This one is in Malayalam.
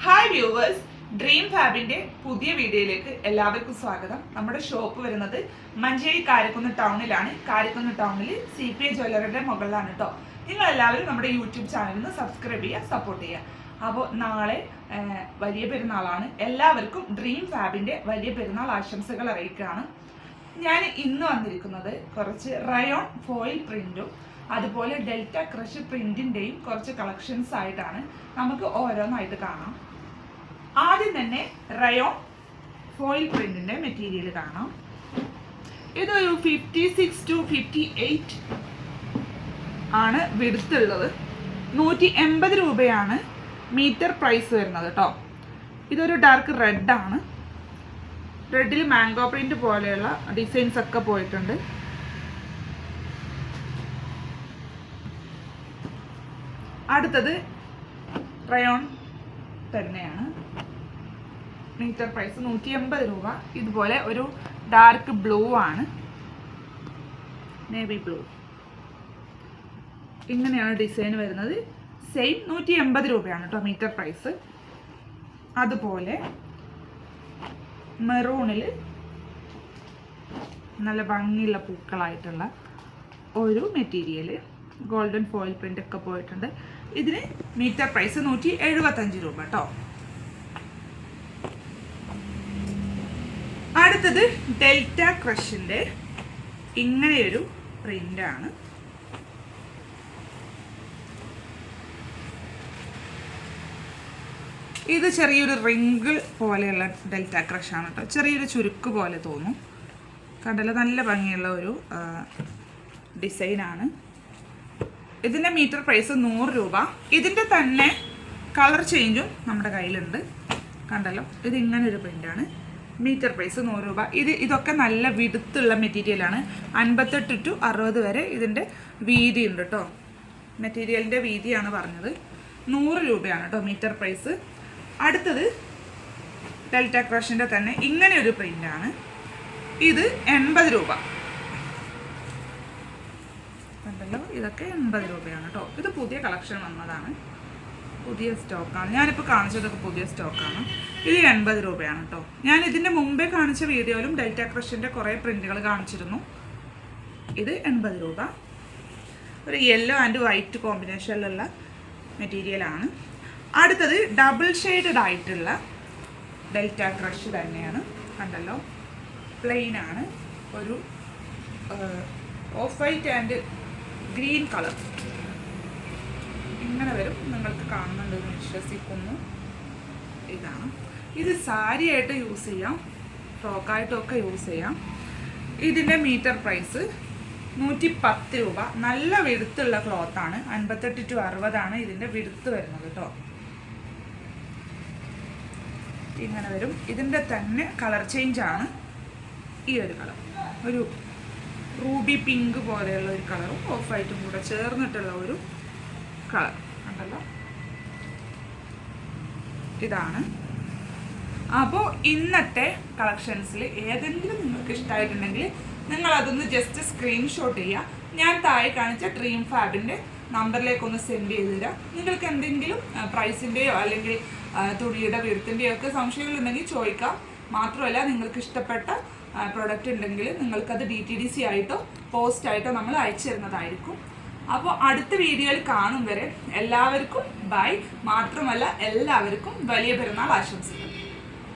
ഹായ് വ്യൂവേഴ്സ്, ഡ്രീം ഫാബിന്റെ പുതിയ വീഡിയോയിലേക്ക് എല്ലാവർക്കും സ്വാഗതം. നമ്മുടെ ഷോപ്പ് വരുന്നത് മഞ്ചേരി കാരക്കുന്ന് ടൗണിലാണ്. കാരക്കുന്ന് ടൗണിൽ CPI ജ്വല്ലറിയുടെ മുകളിലാണ് കേട്ടോ. നിങ്ങൾ എല്ലാവരും നമ്മുടെ യൂട്യൂബ് ചാനലിൽ നിന്ന് സബ്സ്ക്രൈബ് ചെയ്യുക, സപ്പോർട്ട് ചെയ്യുക. അപ്പോൾ നാളെ വലിയ പെരുന്നാളാണ്. എല്ലാവർക്കും ഡ്രീം ഫാബിന്റെ വലിയ പെരുന്നാൾ ആശംസകൾ അറിയിക്കുകയാണ്. ഞാൻ ഇന്ന് വന്നിരിക്കുന്നത് കുറച്ച് റയോൺ ഫോയിൽ പ്രിന്റും അതുപോലെ ഡെൽറ്റ ക്രഷ് പ്രിന്റിന്റെയും കുറച്ച് കളക്ഷൻസ് ആയിട്ടാണ്. നമുക്ക് ഓരോന്നായിട്ട് കാണാം. ആദ്യം തന്നെ റയോൺ ഫോയിൽ പ്രിന്റിന്റെ മെറ്റീരിയൽ കാണാം. ഇതൊരു 56 to 58 ആണ് വിടുത്തുള്ളത്. 180 രൂപയാണ് മീറ്റർ പ്രൈസ് വരുന്നത് കേട്ടോ. ഇതൊരു ഡാർക്ക് റെഡ് ആണ്. റെഡിൽ മാംഗോ പ്രിന്റ് പോലെയുള്ള ഡിസൈൻസ് ഒക്കെ പോയിട്ടുണ്ട്. അടുത്തത് റയോൺ തന്നെയാണ്. മീറ്റർ പ്രൈസ് 180 രൂപ. ഇതുപോലെ ഒരു ഡാർക്ക് ബ്ലൂ ആണ്, നേവി ബ്ലൂ. ഇങ്ങനെയാണ് ഡിസൈൻ വരുന്നത്. സെയിം 180 രൂപയാണ് കേട്ടോ മീറ്റർ പ്രൈസ്. അതുപോലെ മെറൂണിൽ നല്ല ഭംഗിയുള്ള പൂക്കളായിട്ടുള്ള ഒരു മെറ്റീരിയൽ, ഗോൾഡൻ ഫോയിൽ പ്രിന്റ് ഒക്കെ പോയിട്ടുണ്ട്. ഇതിന് മീറ്റർ പ്രൈസ് 175 രൂപ കേട്ടോ. അടുത്തത് ഡെൽറ്റ ക്രഷിന്റെ ഇങ്ങനെയൊരു പ്രിന്റാണ്. ഇത് ചെറിയൊരു റിങ്കിൾ പോലെയുള്ള ഡെൽറ്റ ക്രഷ് ആണ് കേട്ടോ. ചെറിയൊരു ചുരുക്ക് പോലെ തോന്നും. കണ്ടല്ലോ, നല്ല ഭംഗിയുള്ള ഒരു ഡിസൈനാണ്. ഇതിൻ്റെ മീറ്റർ പ്രൈസ് 100 രൂപ. ഇതിൻ്റെ തന്നെ കളർ ചേഞ്ചും നമ്മുടെ കയ്യിലുണ്ട്. കണ്ടല്ലോ, ഇത് ഇങ്ങനൊരു പ്രിൻ്റാണ്. മീറ്റർ പ്രൈസ് 100 രൂപ. ഇതൊക്കെ നല്ല വിടുത്തുള്ള മെറ്റീരിയലാണ്. 58 to 60 വരെ ഇതിൻ്റെ വീതി ഉണ്ട് കേട്ടോ. മെറ്റീരിയലിൻ്റെ വീതിയാണ് പറഞ്ഞത്. 100 രൂപയാണ് കേട്ടോ മീറ്റർ പ്രൈസ്. അടുത്തത് ഡെൽറ്റ ക്രഷിൻ്റെ തന്നെ ഇങ്ങനെയൊരു പ്രിൻ്റാണ്. ഇത് 80 രൂപ. കണ്ടല്ലോ, ഇതൊക്കെ 80 രൂപയാണ് കേട്ടോ. ഇത് പുതിയ കളക്ഷൻ വന്നതാണ്, പുതിയ സ്റ്റോക്കാണ്. ഞാനിപ്പോൾ കാണിച്ചതൊക്കെ പുതിയ സ്റ്റോക്കാണ്. ഇത് 80 രൂപയാണ് കേട്ടോ. ഞാൻ ഇതിൻ്റെ മുമ്പേ കാണിച്ച വീഡിയോയിലും ഡെൽറ്റ ക്രഷിൻ്റെ കുറേ പ്രിൻ്റുകൾ കാണിച്ചിരുന്നു. ഇത് 80 രൂപ. ഒരു യെല്ലോ ആൻഡ് വൈറ്റ് കോമ്പിനേഷനിലുള്ള മെറ്റീരിയലാണ്. അടുത്തത് ഡബിൾ ഷെയ്ഡഡ് ആയിട്ടുള്ള ഡെൽറ്റ ക്രഷ് തന്നെയാണ്. കണ്ടല്ലോ, പ്ലെയിൻ ആണ്. ഒരു of white and green colour ഇങ്ങനെ വരും. നിങ്ങൾക്ക് കാണുന്നുണ്ടെന്ന് വിശ്വസിക്കുന്നു. ഇതാണ്. ഇത് സാരി ആയിട്ട് യൂസ് ചെയ്യാം, ഫ്രോക്കായിട്ടൊക്കെ യൂസ് ചെയ്യാം. ഇതിൻ്റെ മീറ്റർ പ്രൈസ് 110 രൂപ. നല്ല വിടുത്തുള്ള ക്ലോത്താണ്. 58 to 60 ആണ് ഇതിൻ്റെ വിടുത്ത് വരുന്നത് കേട്ടോ. ഇങ്ങനെ വരും. ഇതിൻ്റെ തന്നെ കളർ ചേഞ്ച് ആണ് ഈ ഒരു കളർ. ഒരു റൂബി പിങ്ക് പോലെയുള്ള ഒരു കളറും ഓഫ് വൈറ്റും കൂടെ ചേർന്നിട്ടുള്ള ഒരു കളർ. കണ്ടല്ലോ, ഇതാണ്. അപ്പോൾ ഇന്നത്തെ കളക്ഷൻസിൽ ഏതെങ്കിലും നിങ്ങൾക്ക് ഇഷ്ടമായിട്ടുണ്ടെങ്കിൽ നിങ്ങൾ അതൊന്ന് ജസ്റ്റ് സ്ക്രീൻഷോട്ട് ചെയ്യുക. ഞാൻ താഴെ കാണിച്ച ഡ്രീം ഫാബിൻ്റെ നമ്പറിലേക്കൊന്ന് സെൻഡ് ചെയ്ത് തരാം. നിങ്ങൾക്ക് എന്തെങ്കിലും പ്രൈസിൻ്റെയോ അല്ലെങ്കിൽ തുണിയുടെ വിടുത്തിൻ്റെയോ ഒക്കെ സംശയങ്ങളുണ്ടെങ്കിൽ ചോദിക്കാം. മാത്രമല്ല, നിങ്ങൾക്ക് ഇഷ്ടപ്പെട്ട പ്രൊഡക്റ്റ് ഉണ്ടെങ്കിൽ നിങ്ങൾക്കത് DTDC ആയിട്ടോ പോസ്റ്റായിട്ടോ നമ്മൾ അയച്ചു തരുന്നതായിരിക്കും. അപ്പോൾ അടുത്ത വീഡിയോയിൽ കാണും വരെ എല്ലാവർക്കും ബൈ. മാത്രമല്ല, എല്ലാവർക്കും വലിയ പെരുന്നാൾ ആശംസകൾ.